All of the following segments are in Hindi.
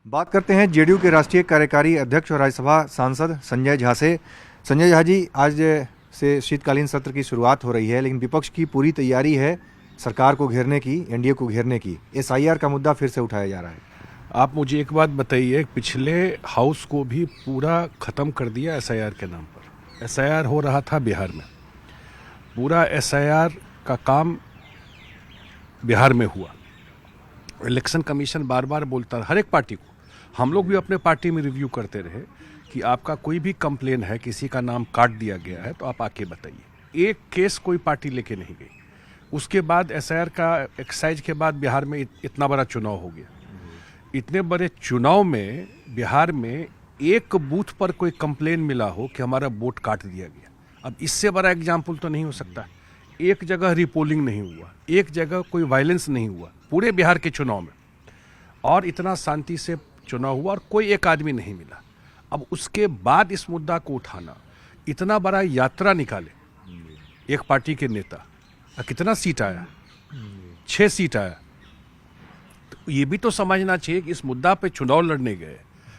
बात करते हैं जेडीयू के राष्ट्रीय कार्यकारी अध्यक्ष और राज्यसभा सांसद संजय झा से। संजय झा जी, आज से शीतकालीन सत्र की शुरुआत हो रही है, लेकिन विपक्ष की पूरी तैयारी है सरकार को घेरने की, एनडीए को घेरने की। एसआईआर का मुद्दा फिर से उठाया जा रहा है। आप मुझे एक बात बताइए, पिछले हाउस को भी पूरा ख़त्म कर दिया एसआईआर के नाम पर। एसआईआर हो रहा था बिहार में, पूरा एसआईआर का काम बिहार में हुआ। इलेक्शन कमीशन बार बार बोलता है हर एक पार्टी को, हम लोग भी अपने पार्टी में रिव्यू करते रहे कि आपका कोई भी कंप्लेन है, किसी का नाम काट दिया गया है तो आप आके बताइए। एक केस कोई पार्टी लेके नहीं गई। उसके बाद एसआईआर का एक्सरसाइज के बाद बिहार में इतना बड़ा चुनाव हो गया। इतने बड़े चुनाव में बिहार में एक बूथ पर कोई कंप्लेन मिला हो कि हमारा वोट काट दिया गया, अब इससे बड़ा एग्जाम्पल तो नहीं हो सकता। एक जगह रिपोलिंग नहीं हुआ, एक जगह कोई वायलेंस नहीं हुआ पूरे बिहार के चुनाव में, और इतना शांति से चुनाव हुआ और कोई एक आदमी नहीं मिला। अब उसके बाद इस मुद्दा को उठाना, इतना बड़ा यात्रा निकाले एक पार्टी के नेता, कितना सीट आया? 6 सीट आया। तो ये भी तो समझना चाहिए कि इस मुद्दा पे चुनाव लड़ने गए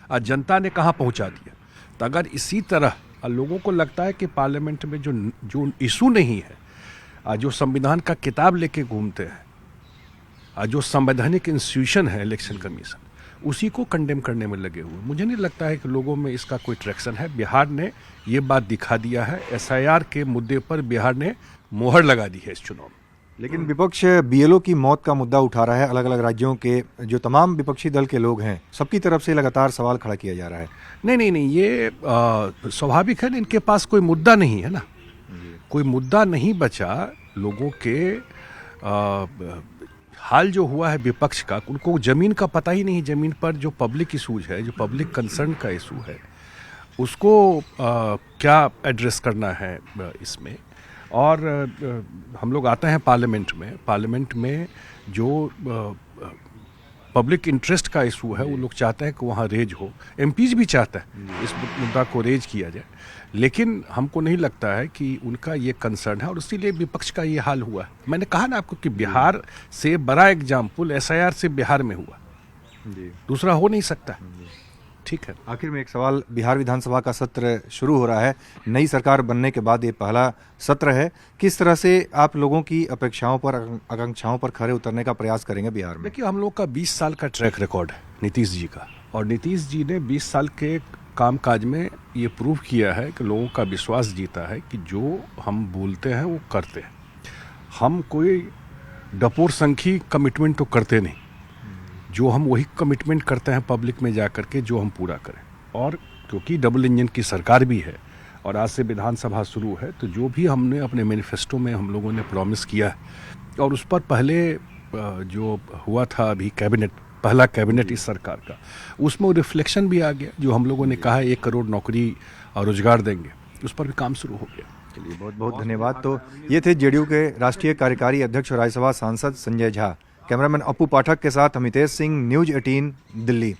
और जनता ने कहाँ पहुंचा दिया। तो अगर इसी तरह लोगों को लगता है कि पार्लियामेंट में जो इशू नहीं है, जो संविधान का किताब लेके घूमते हैं, जो संवैधानिक इंस्टीट्यूशन है इलेक्शन कमीशन, उसी को कंडेम करने में लगे हुए, मुझे नहीं लगता है कि लोगों में इसका कोई ट्रैक्शन है। बिहार ने ये बात दिखा दिया है, एसआईआर के मुद्दे पर बिहार ने मोहर लगा दी है इस चुनाव में। लेकिन विपक्ष बीएलओ की मौत का मुद्दा उठा रहा है। अलग अलग राज्यों के जो तमाम विपक्षी दल के लोग हैं, सबकी तरफ से लगातार सवाल खड़ा किया जा रहा है। नहीं, ये स्वाभाविक है ना, इनके पास कोई मुद्दा नहीं है ना, कोई मुद्दा नहीं बचा। लोगों के हाल जो हुआ है विपक्ष का, उनको जमीन का पता ही नहीं। जमीन पर जो पब्लिक इशूज है, जो पब्लिक कंसर्न का इशू है, उसको क्या एड्रेस करना है इसमें। और हम लोग आते हैं पार्लियामेंट में जो पब्लिक इंटरेस्ट का इशू है, वो लोग चाहते हैं कि वहाँ रेज हो। एमपीज भी चाहता है इस मुद्दा को रेज किया जाए, लेकिन हमको नहीं लगता है कि उनका ये कंसर्न है, और इसीलिए विपक्ष का ये हाल हुआ है। मैंने कहा ना आपको कि बिहार से बड़ा एग्जाम्पल एसआईआर से बिहार में हुआ, दूसरा हो नहीं सकता। ठीक है। आखिर में एक सवाल, बिहार विधानसभा का सत्र शुरू हो रहा है। नई सरकार बनने के बाद ये पहला सत्र है। किस तरह से आप लोगों की अपेक्षाओं पर, आकांक्षाओं पर खरे उतरने का प्रयास करेंगे बिहार में? देखिए, हम लोग का 20 साल का ट्रैक रिकॉर्ड है नीतीश जी का, और नीतीश जी ने 20 साल के कामकाज में ये प्रूव किया है कि लोगों का विश्वास जीता है कि जो हम बोलते हैं वो करते हैं। हम कोई डपोर संखी कमिटमेंट तो करते नहीं, जो हम वही कमिटमेंट करते हैं पब्लिक में जा कर के, जो हम पूरा करें। और क्योंकि डबल इंजन की सरकार भी है और आज से विधानसभा शुरू है, तो जो भी हमने अपने मैनिफेस्टो में हम लोगों ने प्रॉमिस किया है, और उस पर पहले जो हुआ था अभी कैबिनेट, पहला कैबिनेट इस सरकार का, उसमें रिफ्लेक्शन भी आ गया। जो हम लोगों ने कहा है 1 करोड़ नौकरी और रोजगार देंगे, उस पर भी काम शुरू हो गया। चलिए, बहुत बहुत धन्यवाद। तो ये थे जेडीयू के राष्ट्रीय कार्यकारी अध्यक्ष और राज्यसभा सांसद संजय झा। कैमरामैन अपू पाठक के साथ अमितेश सिंह, न्यूज 18 दिल्ली।